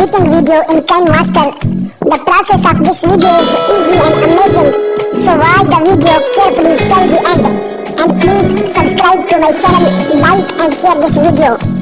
editing video in KineMaster. The process of this video is easy and amazing, so watch the video carefully till the end. And please subscribe to my channel, like and share this video.